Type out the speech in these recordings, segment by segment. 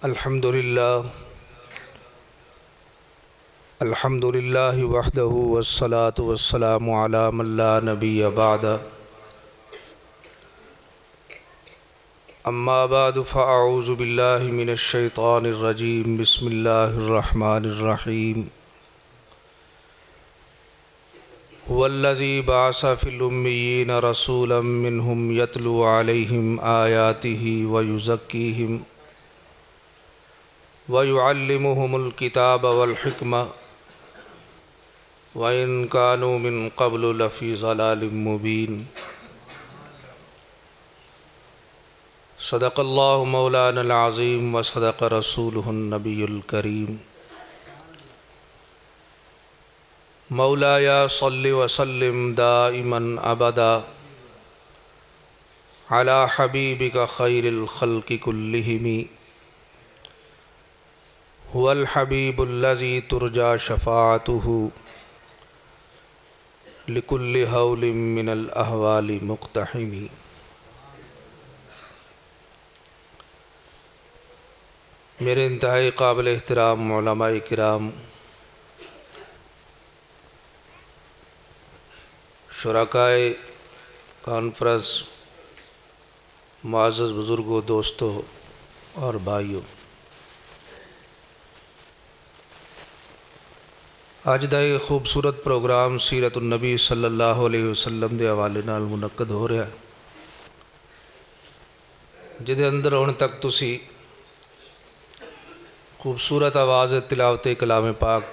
अल्हम्दुलिल्लाह वहदहु वस्सलातु वस्सलामु अला मन ला नबिय्य बअद। अम्मा बाद फ़अऊज़ु बिल्लाहि मिनश शैतानिर रजीम। बिस्मिल्लाहिर रहमानिर रहीम। हुवल्लज़ी बअसा फ़िल उम्मिय्यीना रसूलन मिनहुम यतलू अलैहिम आयातिहि व युज़क्कीहिम व युअल्लिमुहुमुल किताब वल हिक्मा व इन कानू मिन क़ब्लु लफ़ी ज़लालिम मुबीन। सदक़ल्लाहु मौलानल अज़ीम व सदक़ रसूलुहुन नबियुल करीम। मौलाया सल्लि व सल्लिम दाइमन अबदा अला हबीबिका खैरिल खल्क़ि कुल्लिहिम हुवल हबीबुल्लज़ी तुरजा शफ़ाअतुहु लिकुल्लि हौलिम मिनल अहवालि मुक़्तहिमी। मेरे इंतहाई काबिल एहतराम उलमाए किराम, शुरकाए कॉन्फ्रेंस, मुअज़्ज़ज़ बुज़ुर्गों, दोस्तों और भाइयों, अज दा ये खूबसूरत प्रोग्राम सीरतुन नबी सल्लल्लाहु अलैहि वसल्लम के हवाले नाल मुनक्कद हो रहा, जिदे अंदर हुण तक तुसी खूबसूरत आवाज़ तिलावत कलाम पाक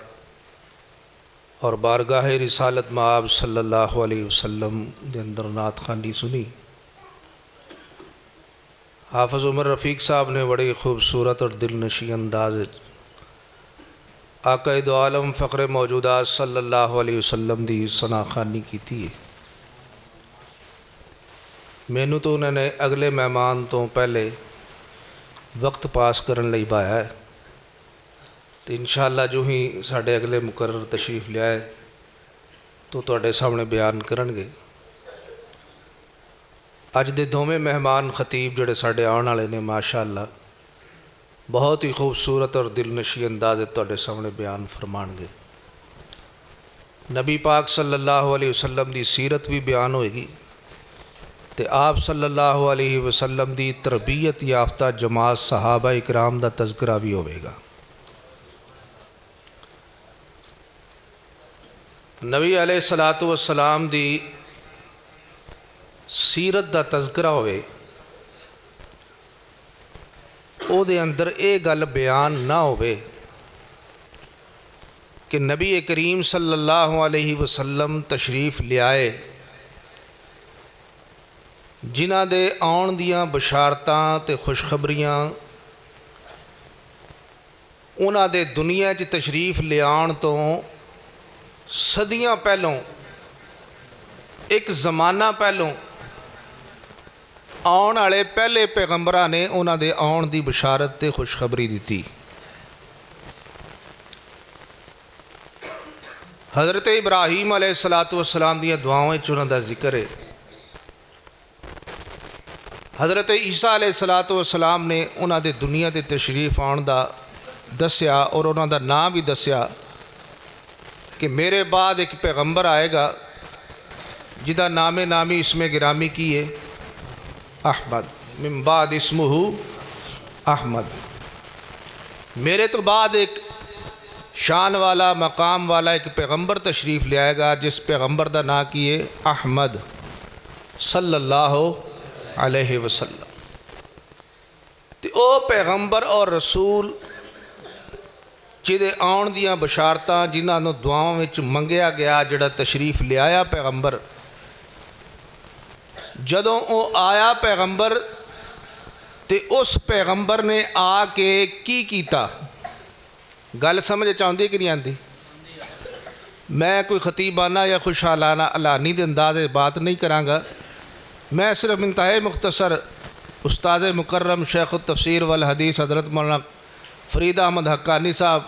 और बारगाह रिसालत माब सल्लल्लाहु अलैहि वसल्लम के अंदर नात खानी सुनी। हाफिज़ उमर रफ़ीक साहब ने बड़ी खूबसूरत और दिलनशी अंदाज आक़ाए दो आलम फ़ख्र मौजूदात सल्लल्लाहु अलैहि वसल्लम दी सनाखानी की थी। मैनू तो उन्होंने अगले मेहमान तो पहले वक्त पास करने लई बाया है, तो इंशाअल्लाह जो ही साढ़े अगले मुकर्रर तशरीफ़ लियाए तो तुहाडे सामने बयान करनगे। अज दे दोवें मेहमान खतीब जिहड़े साढ़े आने वाले ने माशाअल्लाह बहुत ही खूबसूरत और दिलनशी अंदाज़ तुहाडे सामने बयान फरमाणगे। नबी पाक सल्लल्लाहु अलैहि वसल्लम दी सीरत भी बयान होएगी ते आप सल्लल्लाहु अलैहि वसल्लम दी तरबियत याफ्ता जमात सहाबा इकराम दा तज़किरा भी होवेगा। नबी अलैहिस्सलातु वस्सलाम दी सीरत दा तज़किरा होवे, ਉਹਦੇ अंदर ये गल बयान ना होवे कि नबी करीम सल्लल्लाहु अलैहि वसल्लम तशरीफ़ लियाए जिन्हां दे आउण दियां बशारतां ते खुशखबरियां उन्हां दे दुनिया च तशरीफ़ लियाण तो सदियां पहलों, एक ज़माना पहलों आउण वाले पहले पैगंबरां ने उन्हां दे आउण दी बशारत ते खुशखबरी दी। हज़रत इब्राहीम अलैहिस्सलातु वस्सलाम दियां दुआवां च उन्हां दा जिक्र है। हज़रत ईसा अलैहिस्सलातु वस्सलाम ने उन्हां दे दुनिया दे तशरीफ़ आउण दा दस्या और उन्हां दा नाम भी दस्या कि मेरे बाद एक पैगंबर आएगा जिदा नामे नामी इसमें गिरामी की है अहमद, मिन बाद इस्मुहु अहमद। मेरे तो बाद एक शान वाला मकाम वाला एक पैगंबर तशरीफ़ ले आएगा जिस पैगंबर का नाम की है अहमद सल्लल्लाहु अलैहि वसल्लम। तो वह पैगंबर और रसूल जिहदे आउण दियां बशारतां जिन्हां दुआवां विच मंगिया गया, जिहड़ा तशरीफ़ ले आया पैगंबर, जदों वो आया पैगंबर ते उस पैगंबर ने आके की कीता, गल समझ आती कि नहीं आती। मैं कोई खतीबाना या खुशहालाना अलानी दे अंदाज़े बात नहीं कराँगा, मैं सिर्फ इंतहाई मुख्तसर उस्ताद मुकर्रम शेख तफसीर वल हदीस हज़रत मौलाना फरीद अहमद हक्कानी साहब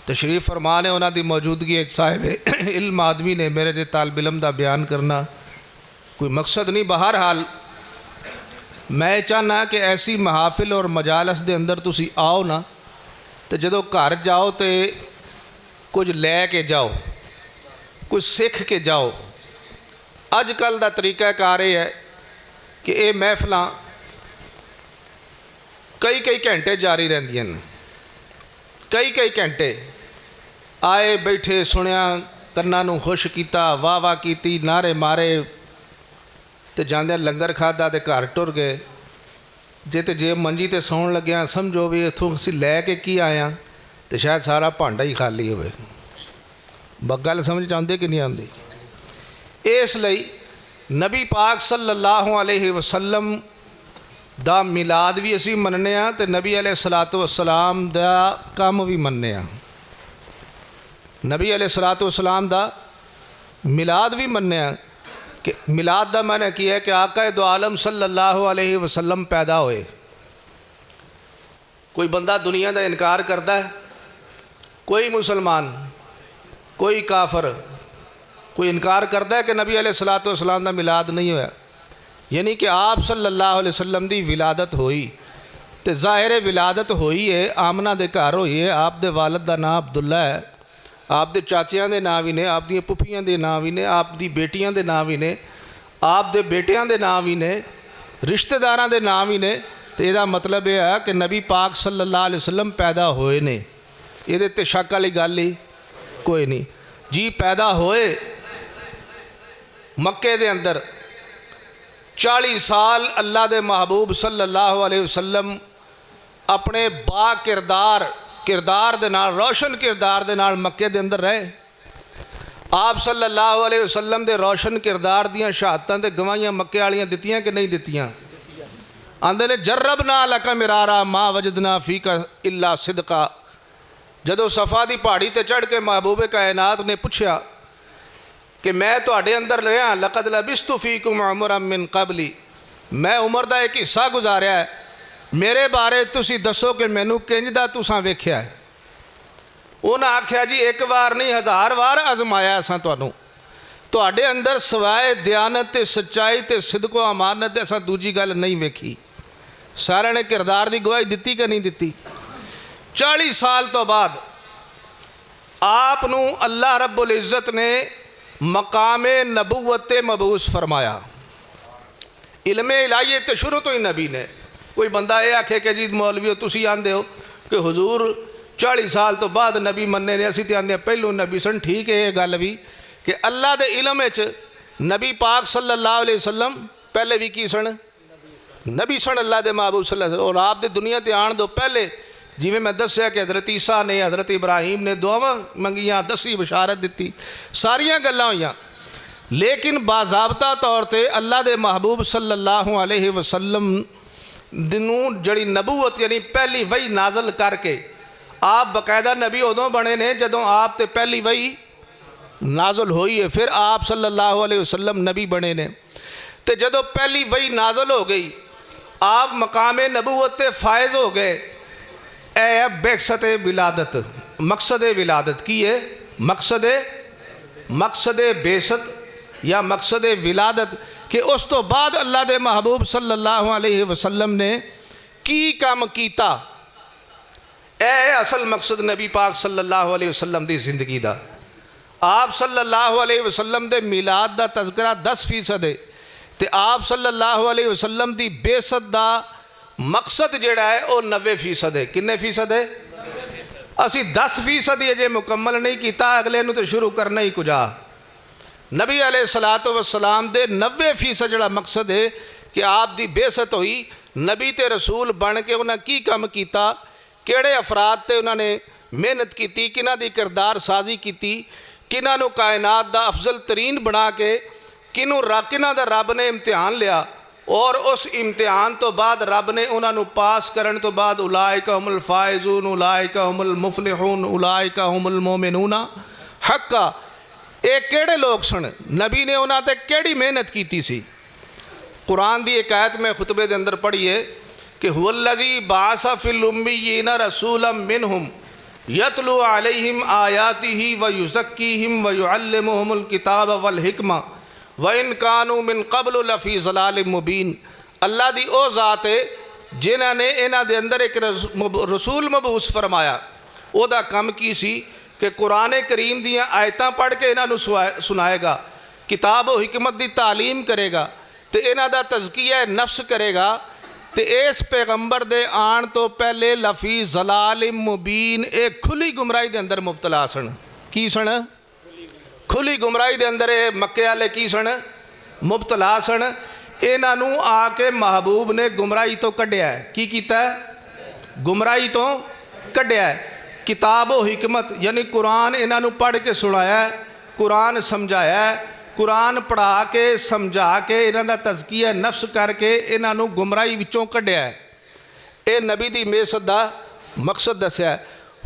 तशरीफ़ फरमा ने, उन्होंने मौजूदगी साहिब इल्म आदमी ने मेरे जे तालिब इल्म दा बयान करना कोई मकसद नहीं। बहरहाल मैं चाहना कि ऐसी महाफिल और मजालस के अंदर तुसी आओ ना, तो जदों घर जाओ तो कुछ लैके जाओ, कुछ सीख के जाओ। अजकल का तरीकाकार यह है कि ये महफिल कई कई घंटे जारी रहिंदियां ने, कई घंटे आए बैठे सुनिया, कन्नां नूं खुश किया, वाह वाह की, नारे मारे, तो जांदे लंगर खादा तो घर टुर गए। जे मंजी ते सौण लग्या समझो भी इत्थों असीं लैके की आया, तो शायद सारा भांडा ही खाली होवे। गल समझ आउंदी कि नहीं आउंदी? इसलिए नबी पाक सल्लल्लाहु अलैहि वसल्लम दा मिलाद भी असीं मनने आ, ते नबी अलैहिस्सलातु वस्सलाम दा कम भी मनने आ। नबी अलैहिस्सलातु वस्सलाम दा मिलाद भी मनने आ कि मिलाद का माने की है कि आका दो आलम सल्लल्लाहु अलैहि वसल्लम पैदा होए। कोई बंदा दुनिया का इनकार करता है, कोई मुसलमान, कोई काफर, कोई इनकार करता है कि नबी अलैहिस्सलातु वस्सलाम का मिलाद नहीं होया, यानी कि आप सल्लल्लाहु अलैहि वसल्लम की विलादत होई, तो ज़ाहिर विलादत होई है, आमना दे घर होई है। आप दे वालिद का नाम अब्दुल्ला है, आप दे चाचियां दे नाम भी ने, आप दी पुफियां दे नाम भी ने, आप दी बेटियां दे नाम भी ने, आप दे बेटियां दे नाम भी ने, रिश्तेदारां दे नाम भी ने। तो यदा मतलब यह है कि नबी पाक सल्लल्लाहु अलैहि वसल्लम पैदा होए ने, ये ते शक वाली गल ही कोई नहीं जी। पैदा होए मक्के दे अंदर, 40 साल अल्लाह दे महबूब सल्लल्लाहु अलैहि वसल्लम अपने बा किरदार दे नाल, रोशन किरदार दे नाल मक्के दे अंदर रहे। आप सल्लल्लाहु अलैहि वसल्लम दे रोशन किरदार दियां शहादतां ते गवाहियां मक्के वालियां दित्तियां कि नहीं दित्तियां? आंदे ने जर्रब ना लका मिरारा मा वजदना फीका इल्ला सिदका। जदों सफ़ा दी पहाड़ी ते चढ़ के महबूबे कायनात ने पूछा कि मैं तुहाडे अंदर रहा, लक़द लबिस्तु फीकुम उमरन मिन क़बली, मैं उमर का एक हिस्सा गुजारिया है, मेरे बारे तुसी दसो कि मैनू किंज दा तुसां वेख्या है। उन्हें आख्या जी एक बार नहीं 1000 बार आजमाया असां तुहानू, तुहाडे अंदर सवाए दयानत ते सच्चाई ते सिदको अमानत ते असां दूजी गल नहीं वेखी। सारे ने किरदार की गवाही दिती कि नहीं दिती? 40 साल तो बाद आपनू अल्लाह रब्बुल इज़्ज़त ने मकामे नबूवत मबूस फरमाया। इल्मे इलाही तो शुरू तो ही नबी ने। कोई बंदा ये आखे कि जी मौलवी तुसी आंदे हो कि हुजूर 40 साल तो बाद नबी मन्ने ने, असीं ते आंदे पहलू नबी सन। ठीक है ये गल भी कि अल्लाह दे इल्म विच नबी पाक सल्लल्लाहु अलैहि वसल्लम पहले भी की सन, नबी सन अल्लाह दे महबूब सल्लल्लाहु अलैहि वसल्लम। और आप दे दुनिया ते आण दो पहले जिवें मैं दस्या कि हज़रत ईसा ने, हज़रत इब्राहिम ने दुआवां मंगियां, दसी बशारत दी, सारियां गल्लां होईयां। लेकिन बाज़ाबता तौर पर अल्लाह दे महबूब सल्लल्लाहु अलैहि वसल्लम दिनों जड़ी नबूवत यानी पहली वही नाजल करके आप बाकायदा नबी उदों बने ने जदों आप ते पहली वही नाजल हुई है, फिर आप सल्लल्लाहु अलैहि वसल्लम नबी बने ने। तो जदों पहली वही नाजल हो गई, आप मकामे नबूवत ते फायज हो गए। ए बेकसत विलादत, मकसद विलादत की है? मकसद बेसत या मकसद विलादत कि उस तो बाद अल्लाह दे महबूब सल्लल्लाहु अलैहि वसल्लम ने की काम कीता। ए असल मकसद नबी पाक सल्लल्लाहु अलैहि वसल्लम की जिंदगी का। आप सल्लल्लाहु अलैहि वसल्लम दे मिलाद का तज़किरा 10% है, तो आप सल्लल्लाहु अलैहि वसल्लम की बेसत का मकसद जिहड़ा है वह 90% है। किन्ने फीसद है? असी 10% ही अजे मुकम्मल नहीं किया, अगले नूं तो शुरू करना ही कुछ। नबी अलैहिस्सलातु वस्सलाम दे 90% जिहड़ा मकसद है कि आप दी बेसत हुई, नबी ते रसूल बन के उन्हें की काम किया, किहड़े अफराद ते उन्होंने मेहनत की, किन्हां दी किरदार साजी की, किन्हां नूं कायनात दा अफजल तरीन बना के किन्हां दा रब ने इम्तिहान लिया। और उस इम्तिहान तो बाद रब ने उन्होंने पास करने तो बाद उलाइका हुमुल फाइजून, उलाइका हुमुल मुफलिहून, उलाइका हुमुल मोमिनून हक्का। ये केड़े लोग सन? नबी ने उन्हां ते केड़ी मेहनत की सी? कुरान की एक आयत में खुतबे के अंदर पढ़ी है कि हुवल्लज़ी बाअसा फिल उम्मिय्यीना रसूलन मिनहुम यतलू अलैहिम आयातिही व युज़क्कीहिम व युअल्लिमुहुमुल किताब वल हिकमा व इन कानू मिन क़ब्लु लफ़ी ज़लालिम मुबीन। अल्लाह दी ओ ज़ात है जिन्हां ने इन्हां दे अंदर एक रसूल मबूस फरमाया। ओदा काम की सी कि कुरान करीम दियां आयतां पढ़ के इन्हां नूं सुनाएगा, किताब और हिकमत की तालीम करेगा, तो इन्हां दा तज़किया नफ्स करेगा। तो इस पैगंबर दे आन तो पहले लफ़ी ज़लाल मुबीन एक खुली गुमराही दे अंदर मुबतला सन। की सन? खुली गुमराही दे अंदर मक्के वाले की सन? मुबतला सन। इन्हां नूं आके महबूब ने गुमराही तो कढ़िया है। की कीता है? गुमराही तो कढ़िया है। किताब और हिकमत यानी कुरान इन्हां नूं पढ़ के सुनाया, कुरान समझाया, कुरान पढ़ा के समझा के इन्हां दा तज़किया नफ्स करके इन्हां नूं गुमराही विचों कढ़िया है। ये नबी दी मेसत दा मकसद दस्या।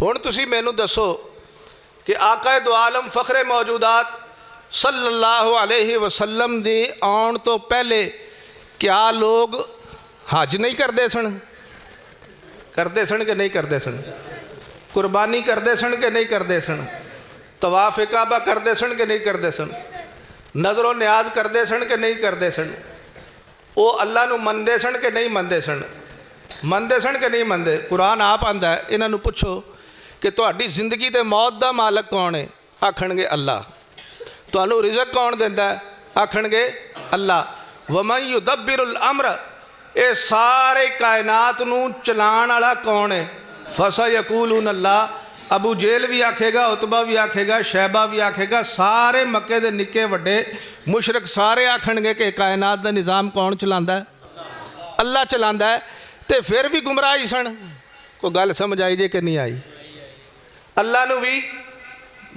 हुण तुसीं मैनूं दसो कि आका दो आलम फ़खरे मौजूदात सल्लल्लाहु अलैहि वसल्लम दे आउण तो पहले क्या लोग हज नहीं करते सन? करते सन कि नहीं करते सन? कुर्बानी करते सन कि नहीं करते सन? तवाफ़ काबा करते सन कि नहीं करते सन? नज़रो न्याज करते सन कि नहीं करते सन? वो अल्लाह नूं मनदे सन कि नहीं मनदे सन? मनदे सन कि नहीं मनदे? कुरान आप आंदा है, इन्हां नूं पुछो कि तुहाडी जिंदगी ते मौत दा मालक कौन है? आखणगे अल्लाह। तुहानूं रिज़क कौन दिंदा है? आखणगे अल्लाह। वमन युदब्बिरुल अम्र, ये सारे कायनात नूं चलाण वाला कौन है? फसयकूलून अल्लाह। अबू जेल भी आखेगा, उतबा भी आखेगा, शैबा भी आखेगा, सारे मक्के दे निक्के वड्डे मुशरक सारे आखणगे कि कायनात दा निज़ाम कौन चलांदा है? अल्लाह चलांदा है। तो फिर भी गुमराही सन। कोई गल समझ आई जे कि नहीं आई? अल्लाह नूं भी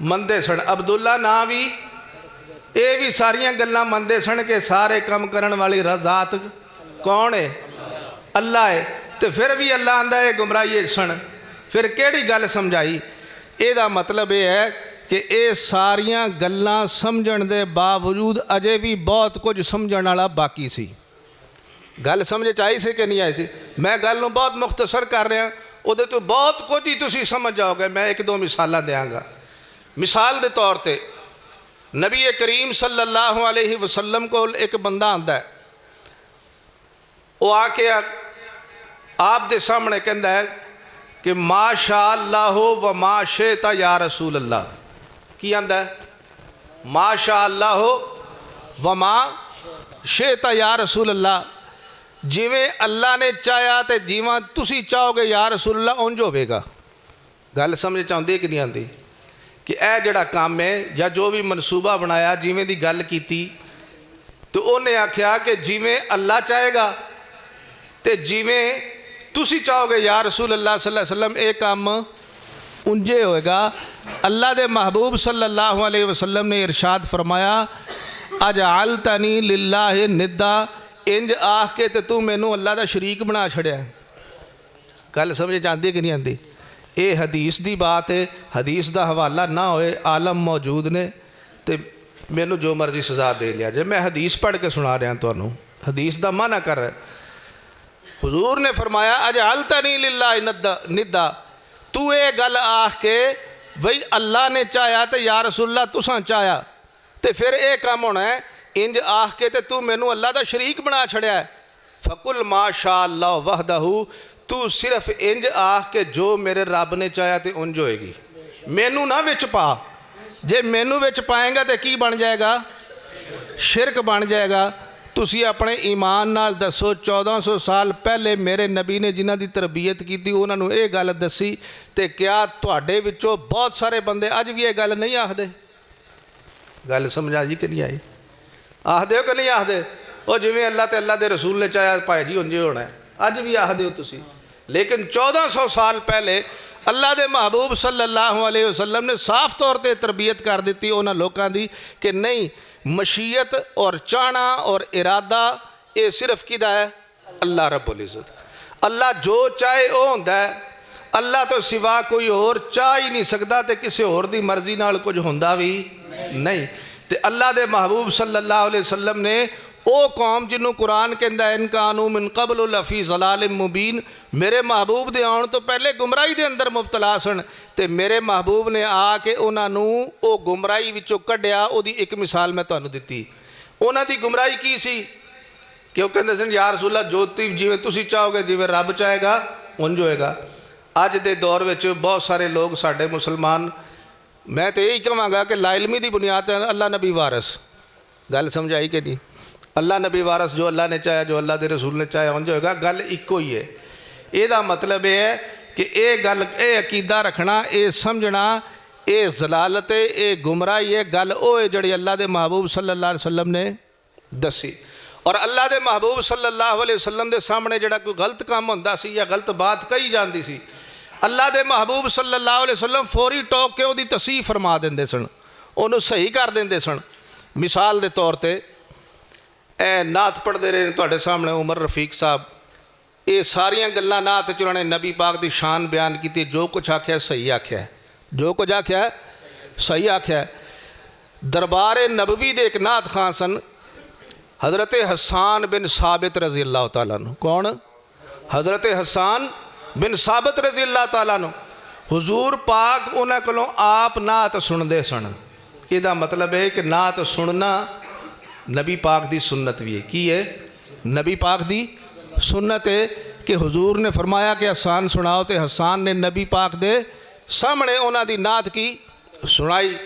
मनदे सन, अब्दुल्ला ना भी, ये भी सारियां गल्लां मनदे सन कि सारे काम करन वाली ज़ात कौन है? अल्लाह है। तो फिर भी अल्लाह आंदा है गुमराही सन। फिर केड़ी गल समझाई? ਇਹਦਾ मतलब यह है कि ये सारियां गल्लां समझण दे बावजूद अजे भी बहुत कुछ समझण वाला बाकी सी। गल समझ आई सी कि नहीं आई सी? मैं गल नूं बहुत मुख्तसर कर रहा, उहदे तो बहुत कुछ ही तुसीं समझ जाओगे। मैं एक दो मिसालां देंगा। मिसाल के तौर पर नबी करीम सल्लल्लाहु अलैहि वसल्लम को एक बंदा आंदा है, वो आके आप दे सामने कहता है कि माशा अल्लाह व माशेता या रसूल अल्लाह। की आंदा है? माशा अल्लाह व माशेता या रसूल अल्लाह। जिवें अल्लाह ने चाहया तो जिवें तुसी चाहोगे या रसूल अल्लाह उंज होवेगा। गल समझ आउंदी कि नहीं आती? कि यह जिहड़ा काम है या जो भी मनसूबा बनाया, जिवें दी गल कीती, तो उन्हें आख्या कि जिवें अल्लाह चाहेगा तो जिवें तुसी चाहोगे या रसूल अल्लाह सल्लल्लाहु अलैहि वसल्लम, एक काम उंजे होएगा। अल्लाह दे महबूब सल्लल्लाहु अलैहि वसल्लम ने इरशाद फरमाया, अजअलतनी लिल्लाहि निद्दा, इंज आख के तो तू मैनू अल्लाह दा शरीक बना छड़िया। गल समझ आती कि नहीं आती? ये हदीस की बात है। हदीस का हवाला ना होए, आलम मौजूद ने, तो मैनू जो मर्जी सज़ा दे लिया जे। मैं हदीस पढ़ के सुना रहा तुहानू, हदीस का माना कर रहा। हुजूर ने फरमाया अजअलतनी लिल्लाहि निद्दा, तू ये गल आख के बई अल्लाह ने चाहया तो या रसूलल्लाह तुसां चाहया, तो फिर ये काम होना है इंज आख के तो तू मैनू अल्लाह का शरीक बना छड़िया है। फकुल माशा अल्लाह वहदहू, तू सिर्फ इंज आख के जो मेरे रब ने चाहया तो उंज होएगी, मैनू ना विच पा। जे मैनू विच पाएगा तो की बन जाएगा? शिरक बन जाएगा। तुसी अपने ईमान नाल दसो 1400 साल पहले मेरे नबी ने जिन्हां दी तरबियत की उन्होंने ये गल दसी, तो क्या तुहाडे विचों बहुत सारे बंदे अज भी ये गल नहीं आखदे? गल समझा जी कि नहीं आई? आखदे हो कि नहीं आखदे? वो जिवें अल्लाह ते अल्लाह दे रसूल ने चाहया भाई जी उंजे होना है, अज भी आखदे हो तुसी। लेकिन 1400 साल पहले अल्लाह दे महबूब सल्लल्लाहु अलैहि वसल्लम ने साफ तौर पर तरबियत कर दी उन्होंने लोगों की कि नहीं, मशीयत और चाहना और इरादा ये सिर्फ किदा है? अल्लाह रब्बुल इज़्ज़त। अल्लाह जो चाहे वो होंदा है, अल्लाह तो सिवा कोई और चाह ही नहीं सकता, तो किसी होर दी मर्जी नाल कुछ होंदा भी नहीं। तो अल्लाह दे महबूब सल्लल्लाहु अलैहि वसल्लम ने वो कौम जिन्हों कुरान कहता इन कानू मिन कबल लफ़ी ज़लाल मुबीन, मेरे महबूब दे आउण तो पहले गुमराही दे अंदर मुबतला सन, तो मेरे महबूब ने आके उन्होंने वो गुमराही विचों कढ़िया। उहदी एक मिसाल मैं तुहानूं दित्ती। उन्हां दी गुमराही की सी कि वो कहते सन या रसूल अल्लाह ज्योति जिवें तुसीं चाहोगे जिवें रब चाहेगा उंज होएगा। अज दे दौर में बहुत सारे लोग साडे मुसलमान, मैं तो यही कहांगा कि लाइलमी की बुनियाद पर अल्लाह नबी वारस, गल समझाई कि नहीं? अल्लाह नबी वारस, जो अल्लाह ने चाहे जो अल्लाह के रसूल ने चाहे उंज होएगा। गल इको ही है। ਇਹਦਾ मतलब यह है कि ये गल ये अकीदा रखना, ये समझना, ये जलालत है, ये गुमराही है। गल वो है जी अल्लाह के महबूब सल्लल्लाहु अलैहि वसल्लम ने दसी। और अल्लाह के महबूब सल्लल्लाहु अलैहि वसल्लम के सामने जोड़ा कोई गलत काम होंदा सी या गलत बात कही जाती सी, अल्लाह के महबूब सल्लल्लाहु अलैहि वसल्लम फौरी टोक के उसकी तसीह फरमा देंदे सन, उन्होंने सही कर देंदे सन। मिसाल के तौर पर ए नात पढ़ते रहे तुहाडे सामने उमर रफीक साहब, ये सारिया गल्लां नात च उन्होंने नबी पाक की शान बयान की, जो कुछ आख्या सही आख्या है, जो कुछ आख्या सही आख्या है। दरबार नबवी दे एक नात खां सन हज़रत हसान बिन साबित रज़ी अल्लाह तआला अन्हु। कौन? हज़रत हसान बिन साबित रज़ी अल्लाह तआला अन्हु। हुजूर पाक उन्होंने कोलों आप नात सुनते सन। इसका मतलब है कि नात सुनना नबी पाक की सुन्नत भी है। की है? नबी पाक की सुन्नत है कि हुजूर ने फरमाया कि हसान सुनाओ, तो हसान ने नबी पाक दे सामने उन्होंने नात की सुनाई।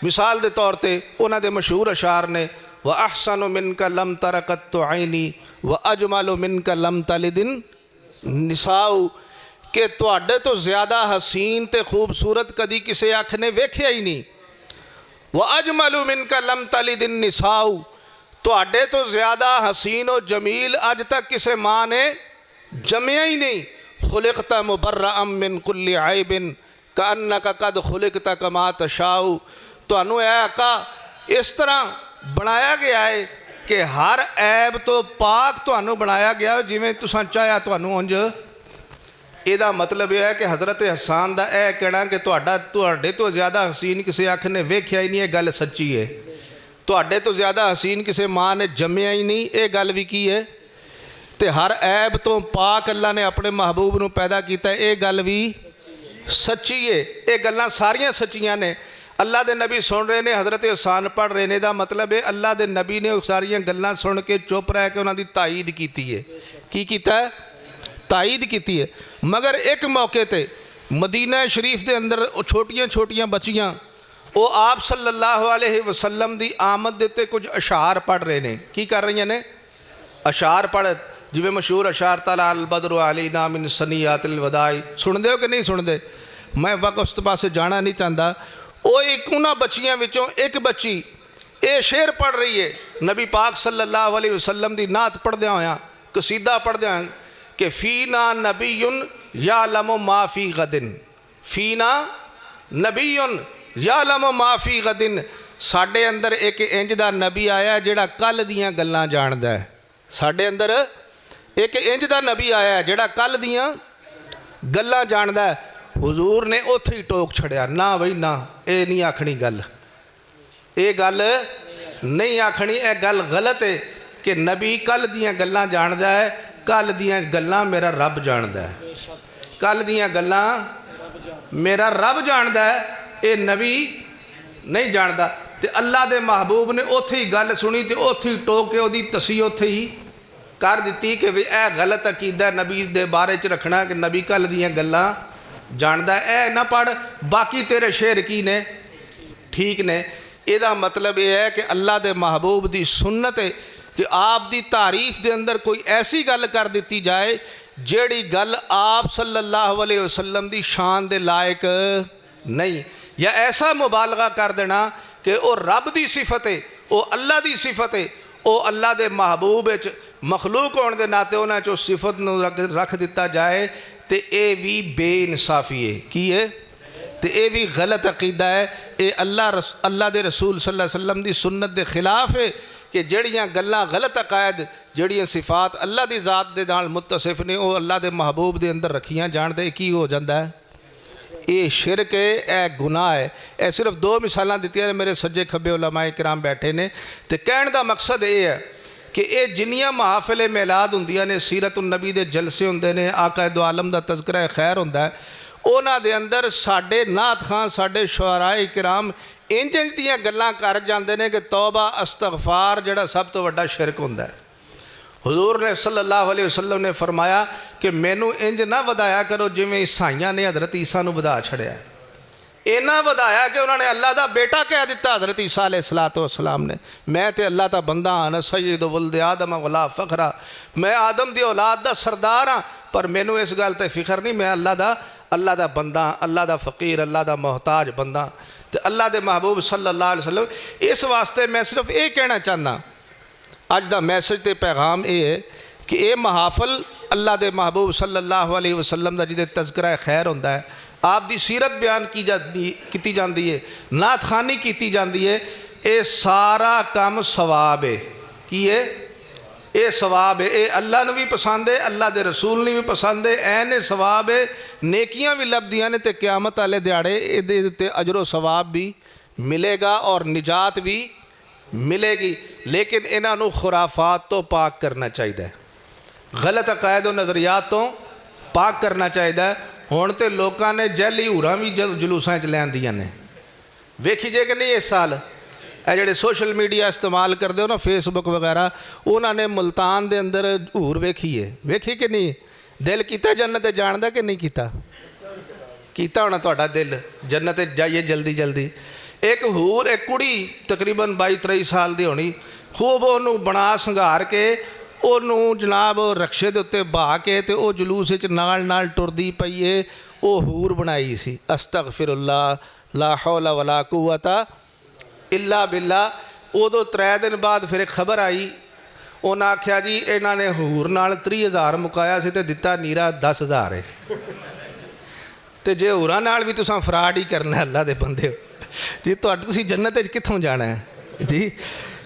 मिसाल के तौर पर उन्होंने मशहूर अशार ने व अहसन मिनका लम तरकत तो आईनी व अजमल मिनका लम तलिदिन निसाऊ, कि तुहाडे तो ज़्यादा हसीन ते खूबसूरत कदी किसी अख ने वेख्या ही नहीं। व अजमल मिनका लम तलिदिन निसाऊ, तुहाडे तो ज़्यादा हसीन और जमील अज तक किसी माँ ने जमया ही नहीं। खुलिकता मुबर्रअम मिन कुल्ली आइबिन कअन्नका कद खुलिकता कमा तशाऊ, तुहानू ऐ आका इस तरह बनाया गया है कि हर ऐब तो पाक तुहानू बनाया गया जिवें तुसां चाह्या तुहानू उंज। ਇਹਦਾ मतलब यह है कि हज़रत हसान का यह कहना कि तुहाडे तो ज़्यादा हसीन किसी अख ने वेख्या ही नहीं, ये गल सच्ची है। तुहाडे तो ज़्यादा हसीन किसी माँ ने जम्मिया ही नहीं, ये गल भी की है। तो हर ऐब तो पाक अल्लाह ने अपने महबूब को पैदा किया, ये गल भी सच्ची है। ये गल्लां सारियां सच्चियां ने। अल्लाह के नबी सुन रहे हैं, हज़रत हसान पढ़ रहे हैं, इसका मतलब है अल्लाह के नबी ने सारियां गल्लां सुन के चुप रह के उन्होंने ताईद की है। की कीता है? ताईद की है। मगर एक मौके पर मदीना शरीफ के अंदर छोटियां छोटियां बच्चियां वो आप सल्लल्लाहु अलैहि वसल्लम की आमद के उत्ते कुछ अशार पढ़ रहे हैं। की कर रही ने? अशार पढ़, जिवें मशहूर अशार तला अल बदरु अलैना मिन सनियातिल वदाई। सुनते हो कि नहीं सुनते? मैं वक्त उस पासे जाना नहीं चाहता। वो एक उन्होंने बच्चियां विचों एक बच्ची ये शेर पढ़ रही है नबी पाक सल्लल्लाहु अलैहि वसल्लम की नात पढ़द्या होया, कसीदा पढ़द्या होया कि फ़ीना नबीयुन यालमु मा फ़ी गदिन, फ़ीना नबीयुन यालमु मा फ़ी गदिन, साडे अंदर एक इंज दा नबी आया जिहड़ा कल दियां गल्लां जानदा है। साडे अंदर एक इंज दा नबी आया जिहड़ा कल दियां गल्लां जानदा है। हुजूर ने उत्थे ही टोक छड़िया, ना बई ना, ये नहीं आखनी गल, ये गल नहीं आखनी, ये गल गलत है कि नबी कल दियां गल्लां जानदा है। कल दियां गल्लां मेरा रब जानदा है, कल दियां गल्लां मेरा रब जानदा है, ये नबी नहीं जानदा। तो अल्लाह के महबूब ने उत्थे ही गल सुनी तो उत्थे ही टोक के उसकी तसी उत्थे ही कर दी कि यह गलत अकीदा नबी के बारे च रखना कि नबी कल दियां गल्लां जानदा है। ए ना पढ़, बाकी तेरे शेर की ने ठीक ने। ਇਹਦਾ मतलब यह है कि अल्लाह के महबूब की सुन्नत है कि आप की तारीफ के अंदर कोई ऐसी गल कर दी जाए जिहड़ी गल आप सल्लल्लाहु अलैहि वसल्लम की शान के लायक नहीं, या ऐसा मुबालगा कर देना कि वह रब की सिफत है, वह अल्लाह की सिफत है, वह अल्लाह के महबूब मखलूक होने के नाते उन्होंने चो सिफत रख दिता जाए, तो ये भी बेइंसाफी है। की है? तो ये भी गलत अकीदा है। ये अल्लाह के रसूल सल्लल्लाहु अलैहि वसल्लम की सुन्नत के खिलाफ है कि जड़ियाँ गल्लां गलत अकायद जड़ियाँ सिफात अल्लाह की ज़ात के नाल मुत्तसिफ ने वो अल्लाह के महबूब के अंदर रखियाँ जाणदे की हो जाता है? ये शिरक है, यह गुनाह है। यह सिर्फ दो मिसालां दित्तियां ने, मेरे सज्जे खब्बे उलमाए किराम बैठे ने। तो कहने का मकसद ये है कि ये जिन्नियां महाफिल मिलाद हुंदियां ने, सीरत उन नबी के जलसे हुंदे ने, आका दो आलम का तज़किरा खैर हुंदा है, उन्हां दे अंदर साडे नात खां साडे शुअराए किराम इंज इंज दियां गल्लां कर जांदे ने कि तौबा अस्तगफार जिहड़ा सब तो वड्डा शिरक हुंदा है। हुजूर ने सल्लल्लाहु अलैहि वसल्लम ने फरमाया कि मैनू इंज ना वधाया करो जिवें ईसाइयां ने हज़रत ईसा नूं वधा छड़िया। इन्ना वधाया कि उन्होंने अल्लाह का बेटा कह दिता हज़रत ईसा अलैहिस्सलातु वस्सलाम ने, मैं तो अल्लाह का बंदा हाँ, सय्यदु वल्द आदम वला फ़खरा, मैं आदम की औलाद का सरदार हाँ, पर मैनू इस गल ते फिक्र नहीं, मैं अल्लाह का बंदा, अल्लाह का फ़कीर, अल्लाह का मोहताज बंदा। तो अल्लाह के महबूब सल्लल्लाहु अलैहि वसल्लम, इस वास्ते मैं सिर्फ ये कहना चाहना, अज का मैसेज ते पैगाम ये है कि ये महाफल अल्लाह के महबूब सल्लल्लाहु अलैहि वसल्लम का जिहदे तज़किरा खैर होंदा है, आप दी सीरत बयान की जाती है, नात खानी की जाती है, ये सारा काम सवाब है। की है ये सवाब है, ये अल्लाह ने भी पसंद है, अल्लाह के रसूल ने भी पसंद है, ऐन सवाब है, नेकियां भी लभदियां ने, ते क़यामत वाले दिहाड़े ये अजरो सवाब भी मिलेगा और निजात भी मिलेगी। लेकिन इन्हों खुराफात तो पाक करना चाहिए, गलत अकायद और नज़रियात तो पाक करना चाहिए। हुण तो लोगों ने जैली हूरां भी जलूसां च लियांदियां ने, वेखी जे कि नहीं इस साल ये जोड़े सोशल मीडिया इस्तेमाल करते हो ना, फेसबुक वगैरह, उन्होंने मुल्तान के अंदर हूर वेखी है, वेखी कि नहीं? दिल किता जन्नत जाण दा कि नहीं किता? किता होना तुहाडा दिल जन्नत जाइए जल्दी जल्दी। एक हूर, एक कुड़ी तकरीबन 22-23 साल की होनी, खूब उन्होंने बना संघार के उन्होंने जनाब रक्शे के उत्ते बहा के ते वो जलूस नाल टुरदी पई है, वो हूर बनाई सी। अस्तगफिरुल्लाह ला हौला वला कुव्वता इल्ला बिल्लाह। उदों 3 दिन बाद फिर एक खबर आई, उन्हें आख्या जी इन्होंने हूर नाल 30,000 मुकाया से, दिता नीरा 10,000 है। तो जे होरां नाल भी तुसां फ्राड ही करना अल्लाह दे बंदे जी, तुसीं जन्नत कित्थों जाना है जी?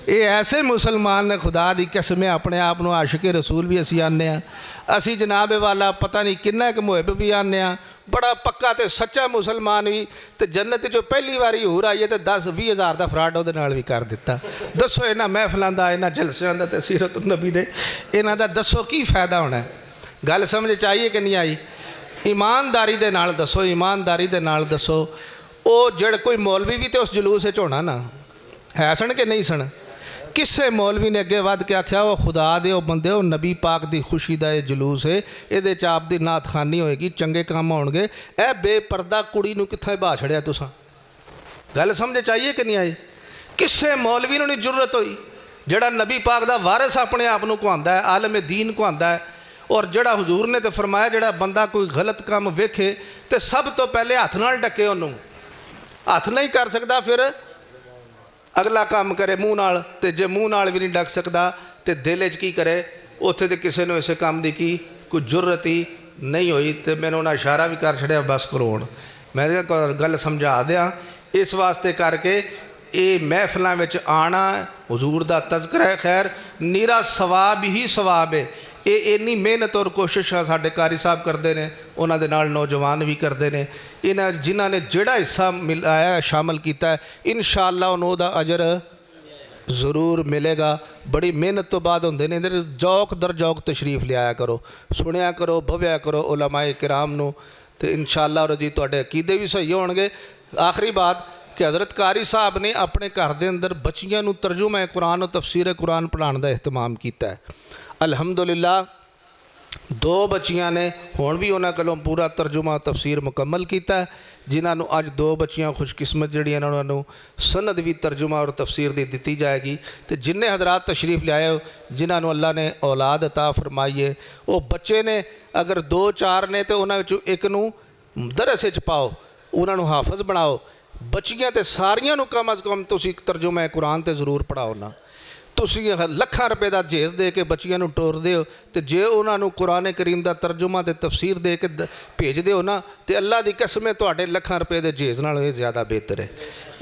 ये ऐसे मुसलमान ने, खुदा दी कसम, अपने आप को आशिक रसूल भी असी आने, असी जनाब वाला पता नहीं किन्ना एक मुहिब भी आने, बड़ा पक्का तो सच्चा मुसलमान भी। तो जन्नत जो पहली बारी हूर आई है तो 10-20 हज़ार का फ्राड वो भी कर दिता। दसो इन्होंने महफलों का, इन्होंने जलसियां का, तो सीरत नबी दे इन्हों का दसो की फ़ायदा होना है? गल समझ चाहिए कि नहीं आई? ईमानदारी दे नाल दसो, ईमानदारी दे नाल दसो। वो जड़ कोई मौलवी भी तो उस जलूस होना ना है सन कि नहीं सन? किसे मौलवी ने अगे वध के आख्या वो खुदा दे वो बंदे, वो नबी पाक की खुशी का यह जलूस है, ये आप की नात खानी होएगी, चंगे काम होणगे। ए बेपर्दा कुड़ी नूं कित्थे बहा छड़िया तुसां? गल समझ चाहिए कि नहीं आई? किसे मौलवी नूं नहीं जरूरत हुई, जड़ा नबी पाक का वारिस अपने आप को कहंदा है, आलम दीन कहंदा है। और जड़ा हुजूर ने तो फरमाया, जड़ा बंदा कोई गलत काम वेखे तो सब तो पहले हथ नाल ढके, उन्होंने हथ नहीं कर सकता फिर अगला काम करे मूँह नाल, ते जे मूँह नाल भी नहीं ढक सकता तो दिल च की करे? उत्थे तो किसी ने इस काम की कोई जरूरत ही नहीं हुई। तो मैंने उन्हें इशारा भी कर छड़िया, बस करो हुण मैं गल समझा दियाँ। इस वास्ते करके ये महफलों में आना, हुजूर का तज़किरा खैर, नीरा सवाब ही सवाब है। ये इन्नी मेहनत और कोशिश साडे कारी साहब करते हैं, उन्होंने नाल नौजवान भी करते हैं, इन्हें जिन्होंने जोड़ा हिस्सा मिलाया शामिल किया, इंशाअल्लाह उन्हों दा अजर ज़रूर मिलेगा। बड़ी मेहनत तो बाद होंदे ने, जौक दर जौक तशरीफ़ लिया करो, सुनिया करो, भव्या करो उलमाए किराम नूं, तो इंशाअल्लाह और जी तुहाडे अकीदे भी सही होणगे। आखिरी बात कि हज़रत कारी साहब ने अपने घर के अंदर बच्चियां नूं तर्जुमा कुरान और तफसीर कुरान पढ़ाने का एहतमाम किया है। अल्हम्दुलिल्लाह 2 बच्चियां ने हुण भी उन्होंने कोलों पूरा तर्जुमा तफसीर मुकम्मल किया है, जिन्होंने अज 2 बच्चियां खुशकिस्मत जिहड़ियां उन्होंने सनद भी तर्जुमा और तफसीर दी दिती जाएगी। तो जिन्ने हजरात तशरीफ़ लियाए, जिन्होंने अल्लाह ने औलाद अता फरमाई है, वो बच्चे ने अगर 2-4 ने तो उन्होंने एक नूं दरस च पाओ, उन्होंने हाफज बनाओ। बच्चियां तो सारियां नूं कम अज़ कम तुसीं तर्जुमा कुरान तो जरूर पढ़ाओ ना। तुसीं लाखां रुपए का जेज़ दे के बच्चियां नूं टोरदे हो, तो जे उन्होंने कुरान करीम का तर्जुमा ते तफसीर दे के भेजदे हो ना, तो अल्लाह की कसम है तुहाडे लाखां रुपए के जेज़ नालों ये ज़्यादा बेहतर है।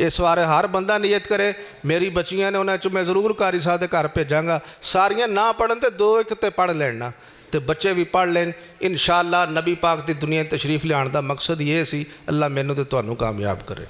इस बारे हर बंदा नियत करे, मेरी बच्चियां ने उन्होंने मैं जरूर कारी साहब के घर भेजांगा, सारियां ना पढ़न तो 2-1 तो पढ़ लेना, तो बच्चे भी पढ़ लें। इंशाअल्लाह नबी पाक की दुनिया तशरीफ़ लियाण का मकसद ये सी, अल्लाह मैनू तो तुहानू कामयाब करे।